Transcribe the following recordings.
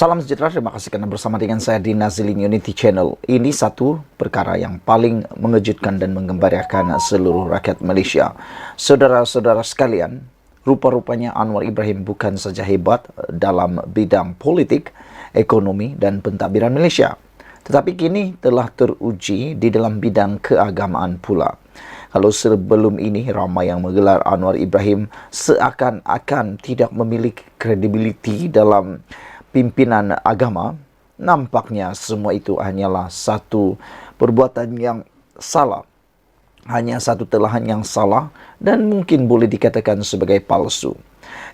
Salam sejahtera, terima kasih karena bersama dengan saya di Nazilin Unity Channel. Ini satu perkara yang paling mengejutkan dan menggembirakan seluruh rakyat Malaysia. Saudara-saudara sekalian, rupa-rupanya Anwar Ibrahim bukan saja hebat dalam bidang politik, ekonomi, dan pentadbiran Malaysia, tetapi kini telah teruji di dalam bidang keagamaan pula. Kalau sebelum ini ramai yang menggelar Anwar Ibrahim seakan-akan tidak memiliki kredibiliti dalam pimpinan agama, nampaknya semua itu hanyalah satu perbuatan yang salah, hanya satu telahan yang salah dan mungkin boleh dikatakan sebagai palsu.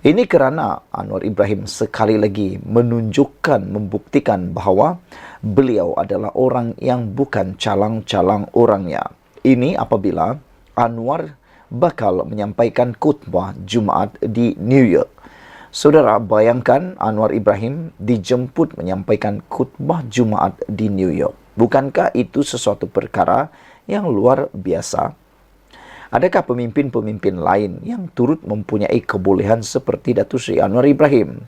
Ini kerana Anwar Ibrahim sekali lagi menunjukkan, membuktikan bahawa beliau adalah orang yang bukan calang-calang orangnya. Ini apabila Anwar bakal menyampaikan khutbah Jumaat di New York. Saudara, bayangkan Anwar Ibrahim dijemput menyampaikan khutbah Jumaat di New York. Bukankah itu sesuatu perkara yang luar biasa? Adakah pemimpin-pemimpin lain yang turut mempunyai kebolehan seperti Datuk Seri Anwar Ibrahim?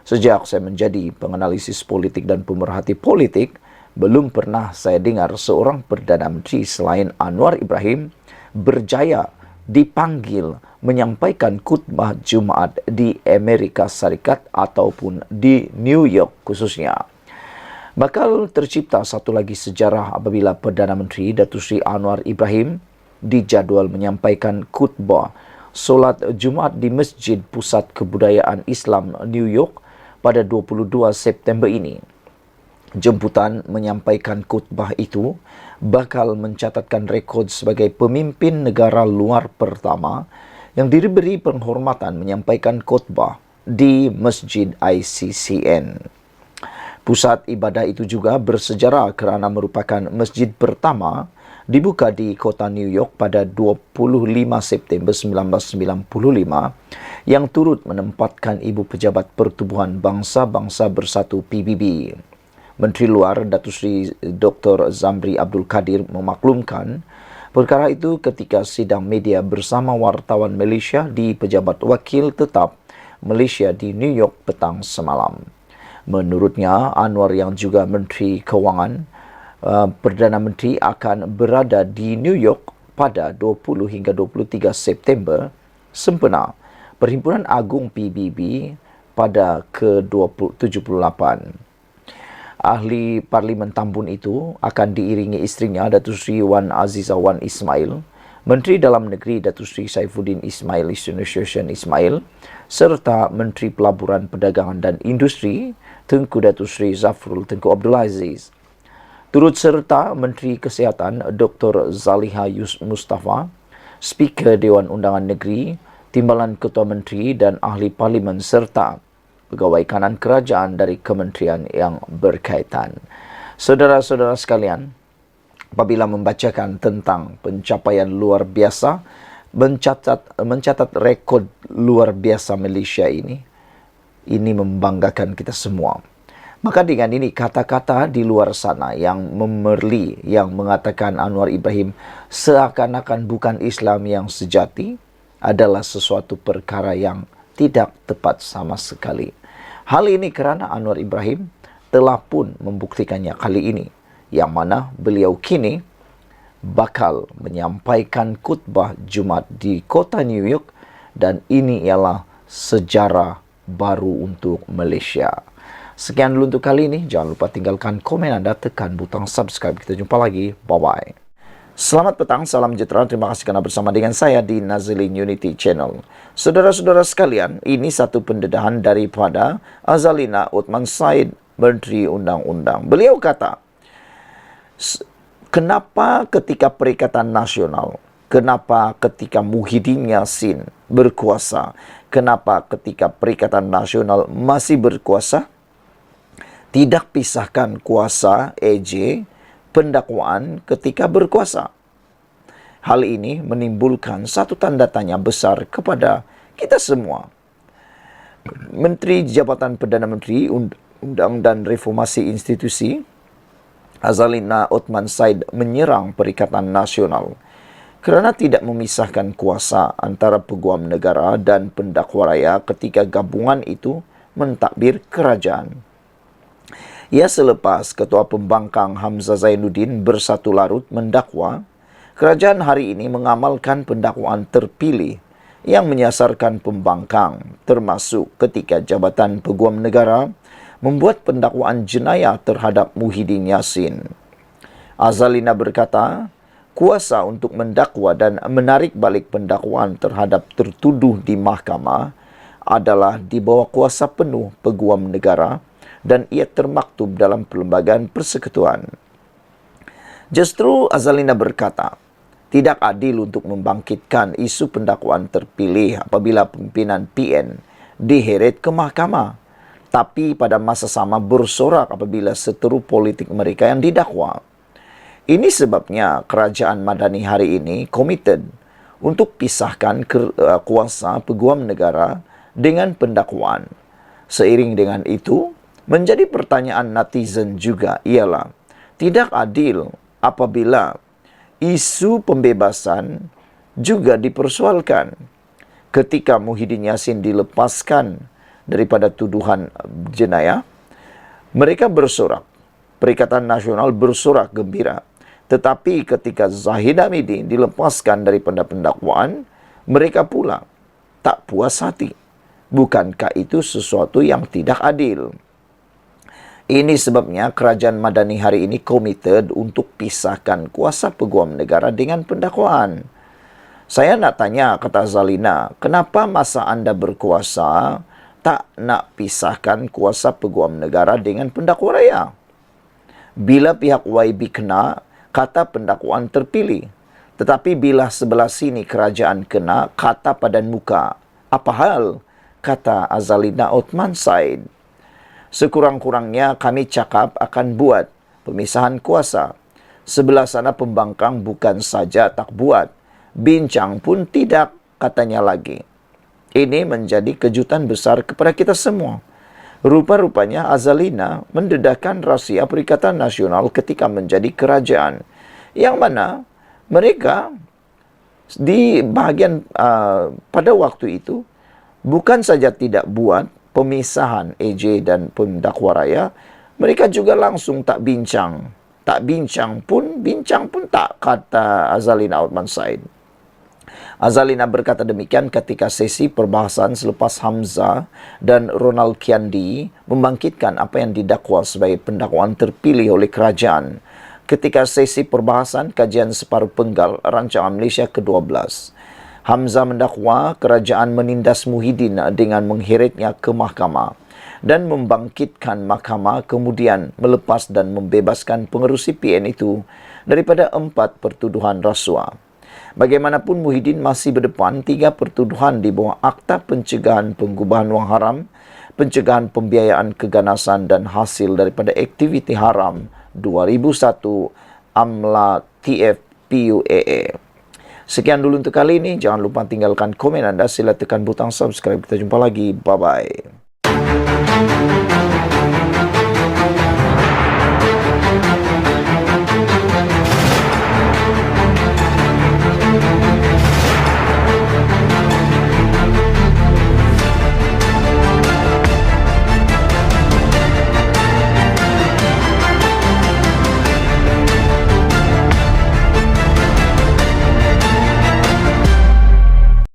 Sejak saya menjadi penganalisis politik dan pemerhati politik, belum pernah saya dengar seorang Perdana Menteri selain Anwar Ibrahim berjaya dipanggil menyampaikan khutbah Jumaat di Amerika Syarikat ataupun di New York khususnya. Bakal tercipta satu lagi sejarah apabila Perdana Menteri Datuk Seri Anwar Ibrahim dijadual menyampaikan khutbah solat Jumaat di Masjid Pusat Kebudayaan Islam New York pada 22 September ini. Jemputan menyampaikan khutbah itu bakal mencatatkan rekod sebagai pemimpin negara luar pertama yang diberi penghormatan menyampaikan khutbah di Masjid ICCN. Pusat ibadah itu juga bersejarah kerana merupakan masjid pertama dibuka di kota New York pada 25 September 1995 yang turut menempatkan Ibu Pejabat Pertubuhan Bangsa-Bangsa Bersatu PBB. Menteri Luar Datuk Seri Dr. Zamri Abdul Kadir memaklumkan perkara itu ketika sidang media bersama wartawan Malaysia di Pejabat Wakil Tetap Malaysia di New York petang semalam. Menurutnya, Anwar yang juga Menteri Kewangan, Perdana Menteri akan berada di New York pada 20 hingga 23 September sempena Perhimpunan Agung PBB pada ke-78. Ahli Parlimen Tambun itu akan diiringi isterinya Datuk Seri Wan Azizah Wan Ismail, Menteri Dalam Negeri Datuk Seri Saifuddin Ismail Ismail, serta Menteri Pelaburan Perdagangan dan Industri Tengku Datuk Seri Zafrul Tengku Abdul Aziz. Turut serta Menteri Kesihatan Dr. Zaliha Mustafa, Speaker Dewan Undangan Negeri, Timbalan Ketua Menteri dan Ahli Parlimen serta pegawai kanan kerajaan dari kementerian yang berkaitan. Saudara-saudara sekalian, apabila membacakan tentang pencapaian luar biasa, mencatat rekod luar biasa Malaysia ini membanggakan kita semua. Maka dengan ini kata-kata di luar sana yang memerli, yang mengatakan Anwar Ibrahim seakan-akan bukan Islam yang sejati adalah sesuatu perkara yang tidak tepat sama sekali. Hal ini kerana Anwar Ibrahim telah pun membuktikannya kali ini, yang mana beliau kini bakal menyampaikan khutbah Jumaat di kota New York dan ini ialah sejarah baru untuk Malaysia. Sekian dulu untuk kali ini. Jangan lupa tinggalkan komen anda, tekan butang subscribe. Kita jumpa lagi. Bye-bye. Selamat petang, salam sejahtera. Terima kasih kerana bersama dengan saya di Nazilin Unity Channel. Saudara-saudara sekalian, ini satu pendedahan daripada Azalina Othman Said, Menteri Undang-Undang. Beliau kata, kenapa ketika Perikatan Nasional, kenapa ketika Muhyiddin Yassin berkuasa, kenapa ketika Perikatan Nasional masih berkuasa, tidak pisahkan kuasa AJ pendakwaan ketika berkuasa. Hal ini menimbulkan satu tanda tanya besar kepada kita semua. Menteri Jabatan Perdana Menteri Undang dan Reformasi Institusi Azalina Othman Said menyerang Perikatan Nasional kerana tidak memisahkan kuasa antara peguam negara dan pendakwa raya ketika gabungan itu mentadbir kerajaan. Ya, selepas Ketua Pembangkang Hamzah Zainuddin bersatu larut mendakwa, kerajaan hari ini mengamalkan pendakwaan terpilih yang menyasarkan pembangkang, termasuk ketika Jabatan Peguam Negara membuat pendakwaan jenayah terhadap Muhyiddin Yassin. Azalina berkata, kuasa untuk mendakwa dan menarik balik pendakwaan terhadap tertuduh di mahkamah adalah di bawah kuasa penuh Peguam Negara dan ia termaktub dalam Perlembagaan Persekutuan. Justru Azalina berkata, tidak adil untuk membangkitkan isu pendakwaan terpilih apabila pimpinan PN diheret ke mahkamah, tapi pada masa sama bersorak apabila seteru politik mereka yang didakwa. Ini sebabnya kerajaan Madani hari ini komited untuk pisahkan kuasa Peguam Negara dengan pendakwaan. Seiring dengan itu, menjadi pertanyaan netizen juga ialah, tidak adil apabila isu pembebasan juga dipersoalkan. Ketika Muhyiddin Yassin dilepaskan daripada tuduhan jenayah, mereka bersorak. Perikatan Nasional bersorak gembira. Tetapi ketika Zahid Hamidi dilepaskan daripada pendakwaan, mereka pula tak puas hati. Bukankah itu sesuatu yang tidak adil? Ini sebabnya kerajaan Madani hari ini komited untuk pisahkan kuasa Peguam Negara dengan pendakwaan. Saya nak tanya, kata Zalina, kenapa masa anda berkuasa tak nak pisahkan kuasa Peguam Negara dengan pendakwa raya? Bila pihak YB kena, kata pendakwaan terpilih. Tetapi bila sebelah sini kerajaan kena, kata padan muka. Apa hal? Kata Azalina Othman Said. Sekurang-kurangnya kami cakap akan buat pemisahan kuasa. Sebelah sana pembangkang bukan saja tak buat, bincang pun tidak, katanya lagi. Ini menjadi kejutan besar kepada kita semua. Rupa-rupanya Azalina mendedahkan rahsia Perikatan Nasional ketika menjadi kerajaan, yang mana mereka di bahagian pada waktu itu bukan saja tidak buat pemisahan AJ dan pendakwa raya, mereka juga langsung tak bincang. Tak bincang pun tak, kata Azalina Othman Said. Azalina berkata demikian ketika sesi perbahasan selepas Hamzah dan Ronald Kiandi membangkitkan apa yang didakwa sebagai pendakwaan terpilih oleh kerajaan ketika sesi perbahasan kajian separuh penggal rancangan Malaysia ke-12. Hamzah mendakwa kerajaan menindas Muhyiddin dengan mengheretnya ke mahkamah dan membangkitkan mahkamah kemudian melepas dan membebaskan pengerusi PN itu daripada 4 pertuduhan rasuah. Bagaimanapun Muhyiddin masih berdepan 3 pertuduhan di bawah Akta Pencegahan Pengubahan Wang Haram, Pencegahan Pembiayaan Keganasan dan Hasil daripada Aktiviti Haram 2001 AMLA TFPUAA. Sekian dulu untuk kali ini. Jangan lupa tinggalkan komen anda. Sila tekan butang subscribe. Kita jumpa lagi. Bye-bye.